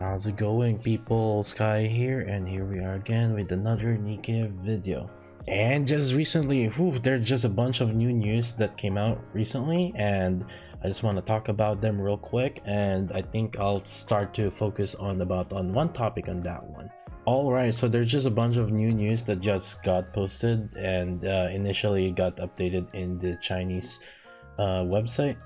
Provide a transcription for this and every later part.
How's it going, people? Sky here, and here we are again with another Nikke video. And just recently, there's just a bunch of new news that came out recently, and I just want to talk about them real quick. And I think I'll start to focus on one topic on that one. Alright, so there's just a bunch of new news that just got posted and initially got updated in the Chinese website.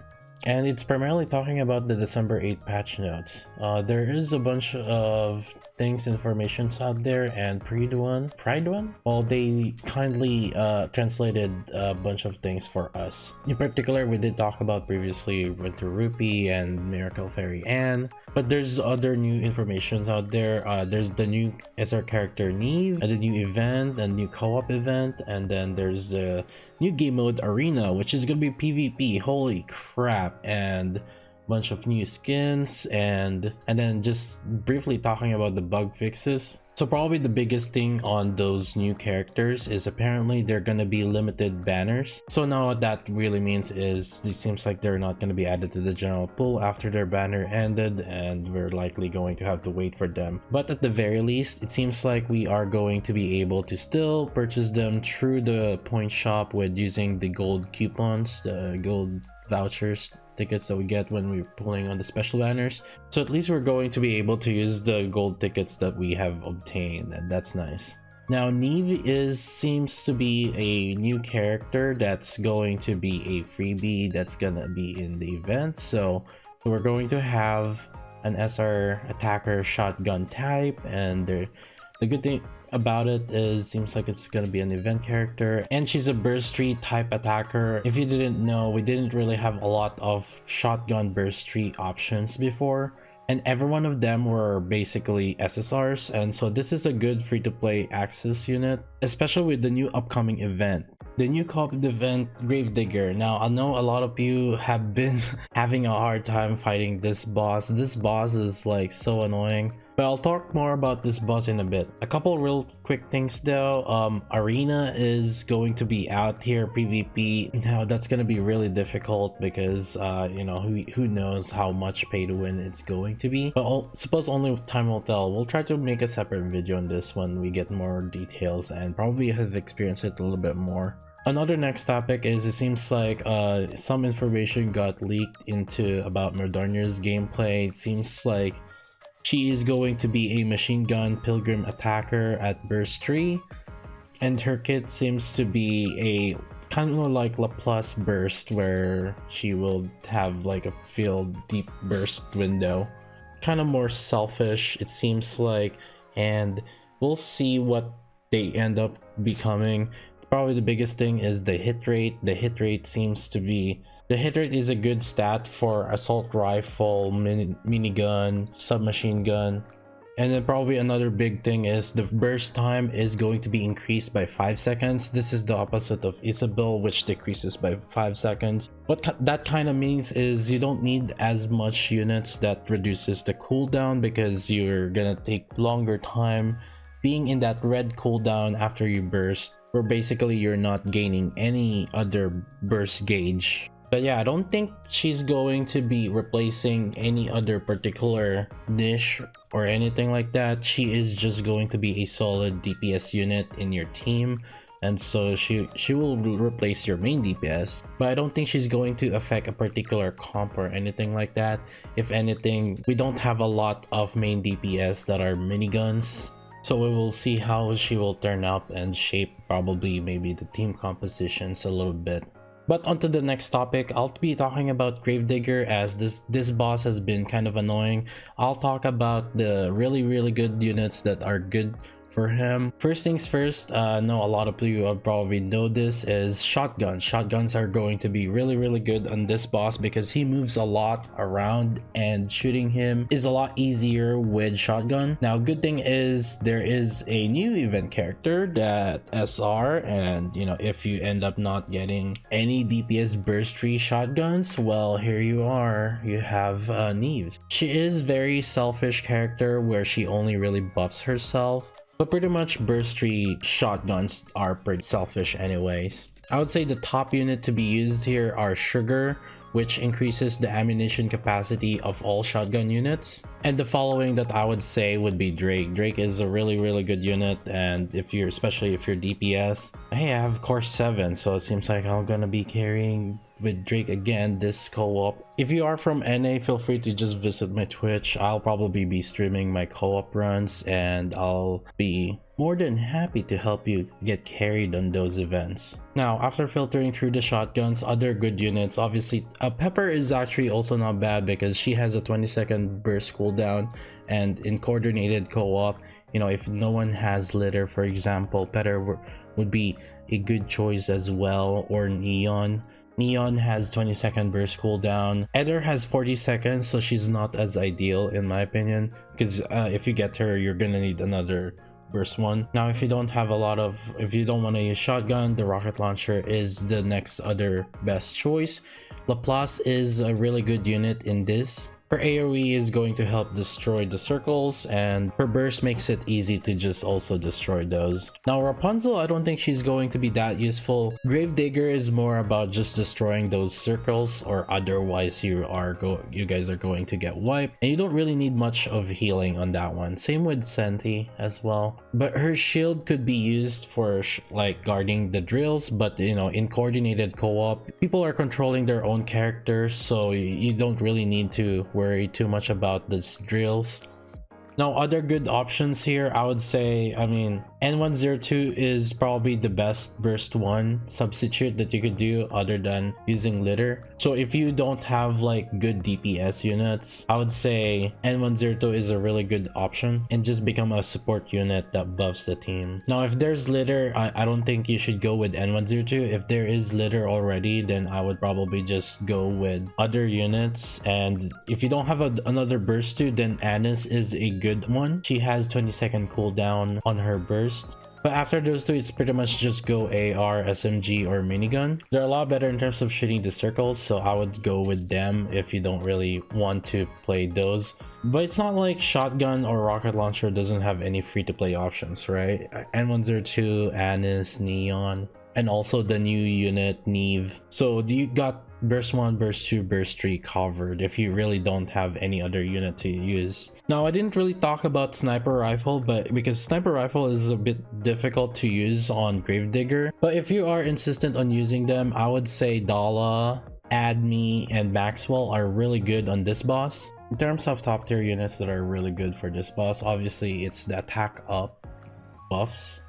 And it's primarily talking about the December 8 patch notes. There is a bunch of informations out there, and Pride one? Well, they kindly translated a bunch of things for us. In particular, we did talk about previously Winter Rupee and Miracle Fairy Anne, but there's other new informations out there. There's the new SR character Neve, and the new event, a new co-op event, and then there's the new game mode Arena, which is gonna be PvP. Holy crap! And bunch of new skins, and then just briefly talking about the bug fixes. So probably the biggest thing on those new characters is apparently they're gonna be limited banners. So now what that really means is it seems like they're not gonna be added to the general pool after their banner ended, and we're likely going to have to wait for them. But at the very least, it seems like we are going to be able to still purchase them through the point shop with using the gold coupons, the gold vouchers, tickets that we get when we're pulling on the special banners. So at least we're going to be able to use the gold tickets that we have obtained, and that's nice. Now Neve seems to be a new character that's going to be a freebie that's gonna be in the event. So we're going to have an SR attacker shotgun type, and the good thing about it is seems like it's gonna be an event character, and she's a burst tree type attacker. If you didn't know, we didn't really have a lot of shotgun burst tree options before, and every one of them were basically SSRs, and so this is a good free-to-play access unit, especially with the new upcoming event. The new co-op event, Gravedigger. Now, I know a lot of you have been having a hard time fighting this boss. This boss is like so annoying. But I'll talk more about this boss in a bit. A couple real quick things though. Arena is going to be out here, PvP. Now that's gonna be really difficult because you know, who knows how much pay to win it's going to be. But I'll suppose only time will tell. We'll try to make a separate video on this when we get more details and probably have experienced it a little bit more. Another next topic is it seems like some information got leaked about Modernia's gameplay. It seems like she is going to be a machine gun pilgrim attacker at burst 3, and her kit seems to be a kind of like Laplace burst, where she will have like a field deep burst window. Kind of more selfish it seems like, and we'll see what they end up becoming. Probably the biggest thing is the hit rate. The hit rate is a good stat for assault rifle, minigun, submachine gun. And then probably another big thing is the burst time is going to be increased by 5 seconds. This is the opposite of Isabel, which decreases by 5 seconds. What that kind of means is you don't need as much units that reduces the cooldown, because you're gonna take longer time being in that red cooldown after you burst, where basically you're not gaining any other burst gauge. But yeah, I don't think she's going to be replacing any other particular niche or anything like that. She is just going to be a solid DPS unit in your team, and so she will replace your main DPS. But I don't think she's going to affect a particular comp or anything like that. If anything, we don't have a lot of main DPS that are miniguns. So we will see how she will turn out and shape probably maybe the team compositions a little bit. But onto the next topic, I'll be talking about Gravedigger, as this boss has been kind of annoying. I'll talk about the really good units that are good for him. First things first, no, a lot of you probably know this, is shotguns. Shotguns are going to be really good on this boss because he moves a lot around, and shooting him is a lot easier with shotgun. Now, good thing is there is a new event character, that SR, and you know, if you end up not getting any DPS burst tree shotguns, well, here you are, you have Neve. She is very selfish character where she only really buffs herself. But pretty much burst tree shotguns are pretty selfish anyways. I would say the top unit to be used here are Sugar, which increases the ammunition capacity of all shotgun units. And the following that I would say would be Drake. Drake is a really good unit, and especially if you're DPS. Hey, I have course 7, so it seems like I'm gonna be carrying with Drake again this co-op. If you are from NA, feel free to just visit my Twitch. I'll probably be streaming my co-op runs, and I'll be more than happy to help you get carried on those events. Now, after filtering through the shotguns, other good units, obviously Pepper is actually also not bad because she has a 20-second burst cooldown, and in coordinated co-op, you know, if no one has litter, for example, Pepper would be a good choice as well, or Neon. Neon has 20-second burst cooldown. Eder has 40 seconds, so she's not as ideal in my opinion, because if you get her, you're gonna need another burst one. Now, if you don't want to use shotgun, the rocket launcher is the next other best choice. Laplace is a really good unit in this. Her AoE is going to help destroy the circles, and her burst makes it easy to just also destroy those. Now, Rapunzel, I don't think she's going to be that useful. Gravedigger is more about just destroying those circles, or otherwise you guys are going to get wiped, and you don't really need much of healing on that one. Same with Senti as well, but her shield could be used for like guarding the drills, but you know, in coordinated co-op, people are controlling their own characters, so you don't really need to worry too much about these drills. Now, other good options here, I would say, I mean, N102 is probably the best burst one substitute that you could do other than using litter. So if you don't have like good DPS units, I would say N102 is a really good option, and just become a support unit that buffs the team. Now, if there's litter, I don't think you should go with N102. If there is litter already, then I would probably just go with other units. And if you don't have another burst 2, then Annis is a good one. She has 20-second cooldown on her burst. But after those two, it's pretty much just go AR, SMG, or minigun. They're a lot better in terms of shooting the circles, so I would go with them if you don't really want to play those. But it's not like shotgun or rocket launcher doesn't have any free-to-play options, right? N102, Annis, Neon, and also the new unit, Neve. So you got burst 1, burst 2, burst 3 covered if you really don't have any other unit to use. Now, I didn't really talk about sniper rifle, but because sniper rifle is a bit difficult to use on Gravedigger, but if you are insistent on using them, I would say Dala, Admi, and Maxwell are really good on this boss. In terms of top tier units that are really good for this boss, obviously it's the attack up buffs.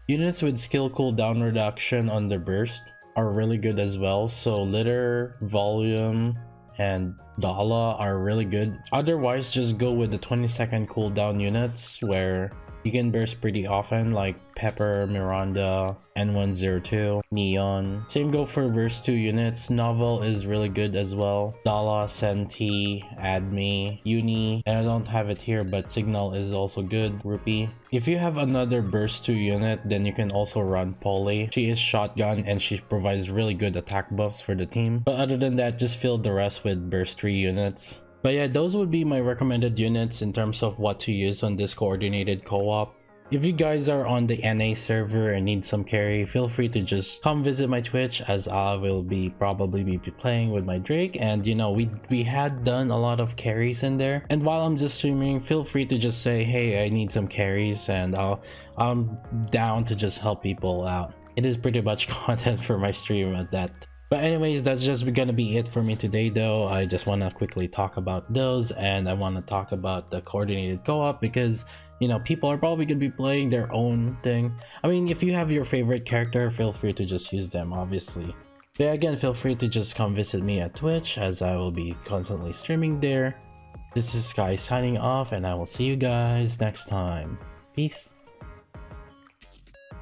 Units with skill cooldown reduction on the burst are really good as well, so litter, volume, and Dala are really good. Otherwise, just go with the 20-second cooldown units where you can burst pretty often, like Pepper, Miranda, N102, Neon. Same go for burst 2 units. Novel is really good as well. Dala, Senti, Admi, Uni, and I don't have it here, but Signal is also good. Rupee. If you have another burst 2 unit, then you can also run Polly. She is shotgun and she provides really good attack buffs for the team. But other than that, just fill the rest with burst 3 units. But yeah, those would be my recommended units in terms of what to use on this coordinated co-op. If you guys are on the NA server and need some carry, feel free to just come visit my Twitch, as I will probably be playing with my Drake. And you know, we had done a lot of carries in there, and while I'm just streaming, feel free to just say, hey, I need some carries, and I'm down to just help people out. It is pretty much content for my stream at that. But anyways, that's just gonna be it for me today though. I just want to quickly talk about those, and I want to talk about the coordinated co-op because, you know, people are probably gonna be playing their own thing. I mean, if you have your favorite character, feel free to just use them, obviously. But again, feel free to just come visit me at Twitch, as I will be constantly streaming there. This is Sky signing off, and I will see you guys next time. Peace.